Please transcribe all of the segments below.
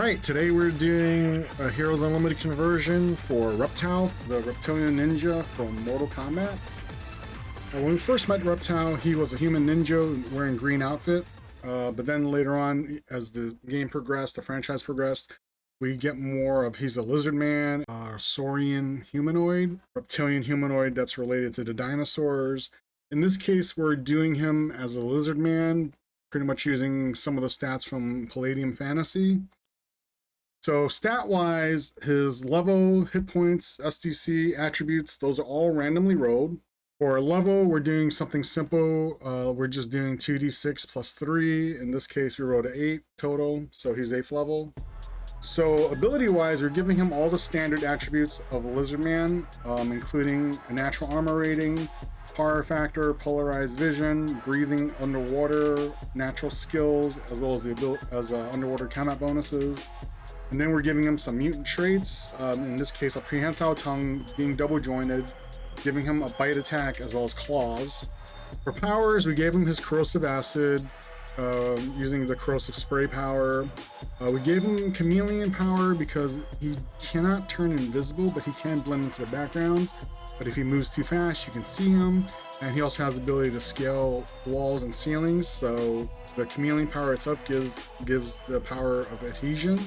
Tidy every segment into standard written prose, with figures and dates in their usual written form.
Alright, today we're doing a Heroes Unlimited conversion for Reptile, the reptilian ninja from Mortal Kombat. When we first met Reptile, he was a human ninja wearing a green outfit, but then later on, as the game progressed, the franchise progressed, we get more of he's a lizard man, a saurian humanoid, reptilian humanoid that's related to the dinosaurs. In this case, we're doing him as a lizard man, pretty much using some of the stats from Palladium Fantasy. So stat-wise, his level, hit points, SDC, attributes, those are all randomly rolled. For level, we're doing something simple. We're just doing 2d6 plus 3. In this case, we rolled an 8 total, so he's 8th level. So ability-wise, we're giving him all the standard attributes of a lizard man, including a natural armor rating, power factor, polarized vision, breathing underwater, natural skills, as well as the underwater combat bonuses. And then we're giving him some mutant traits, in this case a prehensile tongue, being double jointed, giving him a bite attack as well as claws. For powers, we gave him his corrosive acid, using the corrosive spray power. We gave him chameleon power because he cannot turn invisible, but he can blend into the backgrounds. But if he moves too fast, you can see him. And he also has the ability to scale walls and ceilings, so the chameleon power itself gives the power of adhesion.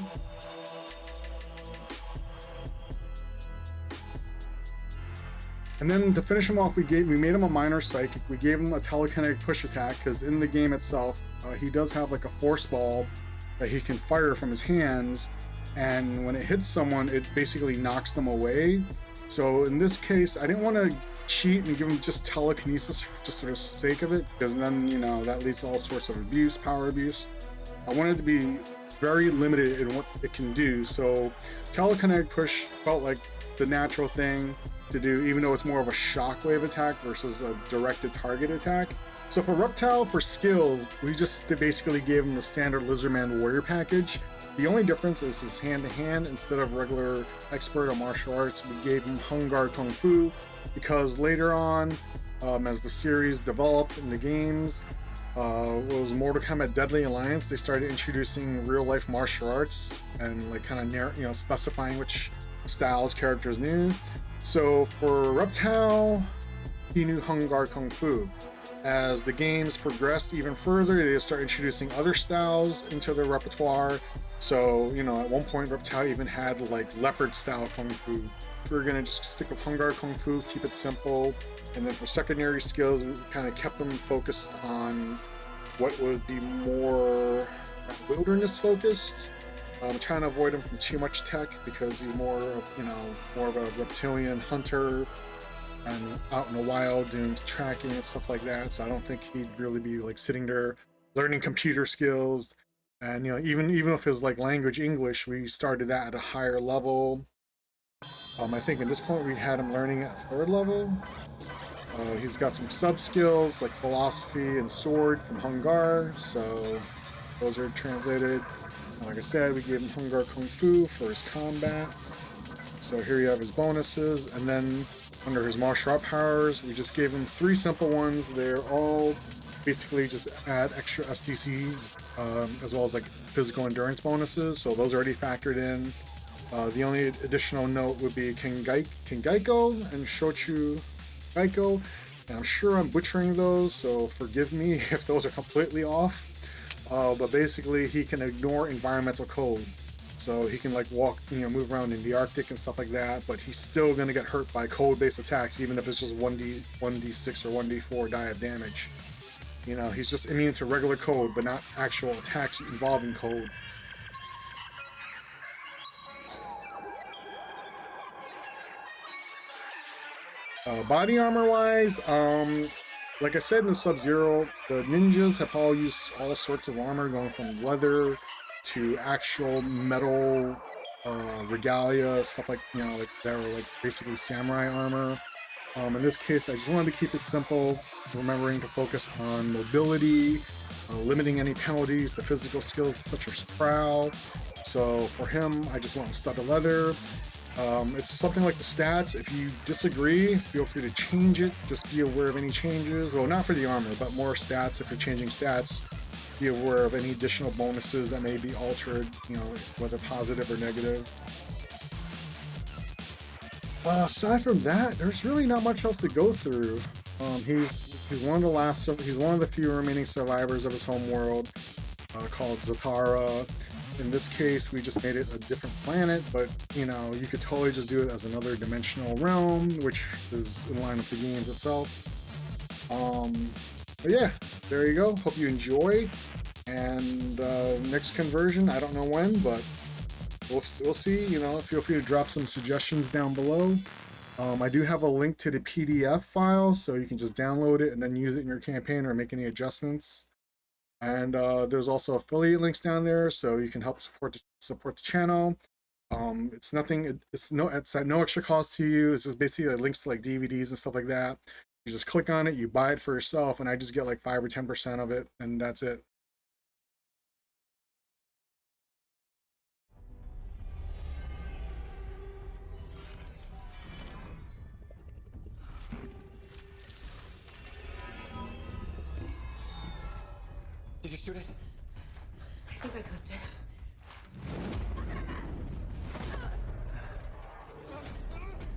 And then to finish him off, we made him a minor psychic. We gave him a telekinetic push attack because in the game itself, he does have like a force ball that he can fire from his hands, and when it hits someone, it basically knocks them away. So in this case, I didn't want to cheat and give him just telekinesis just for the sake of it, because then, you know, that leads to all sorts of abuse, power abuse. I wanted to be very limited in what it can do, so telekinetic push felt like the natural thing to do, even though it's more of a shockwave attack versus a directed target attack. So for Reptile, for skill, we just basically gave him the standard Lizardman warrior package. The only difference is his hand-to-hand. Instead of regular expert or martial arts, we gave him Hung Guard Kung Fu, because later on, as the series developed in the games, it was Mortal Kombat Deadly Alliance, they started introducing real-life martial arts and like kind of specifying which styles characters knew. So for Reptile, he knew Hung Guard Kung Fu. As the games progressed even further, they start introducing other styles into their repertoire. So, you know, at one point Reptile even had like leopard style Kung Fu. We're gonna just stick with Hung Guard Kung Fu, keep it simple. And then for secondary skills, we kind of kept them focused on what would be more wilderness focused. I'm trying to avoid him from too much tech because he's more of a reptilian hunter and out in the wild doing tracking and stuff like that. So I don't think he'd really be like sitting there learning computer skills. And even if it was like language English, we started that at a higher level. I think at this point we had him learning at 3rd level. He's got some sub skills like philosophy and sword from Hung Gar, so those are translated. Like I said, we gave him Hung Guard Kung Fu for his combat. So here you have his bonuses, and then under his martial art powers, we just gave him 3 simple ones. They're all basically just add extra SDC, as well as like physical endurance bonuses, so those are already factored in. The only additional note would be Kengaiko and Shochu Gaiko, and I'm sure I'm butchering those, so forgive me if those are completely off. But basically he can ignore environmental code, so he can like move around in the Arctic and stuff like that, but he's still gonna get hurt by code-based attacks, even if it's just 1d6 or 1d4 die of damage. He's just immune to regular code, but not actual attacks involving code. Body armor wise, like I said in the Sub-Zero, the ninjas have all used all sorts of armor, going from leather to actual metal regalia, stuff like, like that are like basically samurai armor. In this case, I just wanted to keep it simple, remembering to focus on mobility, limiting any penalties to physical skills such as prowl. So for him, I just went with studded leather. It's something like the stats. If you disagree, feel free to change it. Just be aware of any changes. Well, not for the armor, but more stats if you're changing stats. be aware of any additional bonuses that may be altered, you know, whether positive or negative. Aside from that, there's really not much else to go through. He's one of the few remaining survivors of his home world, called Zatara. In this case, we just made it a different planet, but you know, you could totally just do it as another dimensional realm, which is in line with the games itself. But yeah, there you go. Hope you enjoy. And next conversion, I don't know when, but we'll see. You know, feel free to drop some suggestions down below. I do have a link to the PDF file, so you can just download it and then use it in your campaign or make any adjustments. And there's also affiliate links down there, so you can help support the channel. It's at no extra cost to you. It's just basically links to like DVDs and stuff like that. You just click on it, you buy it for yourself, and I just get like 5 or 10% of it, and that's it. Did you shoot it? I think I clipped it.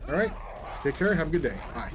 All right, take care. Have a good day. Bye.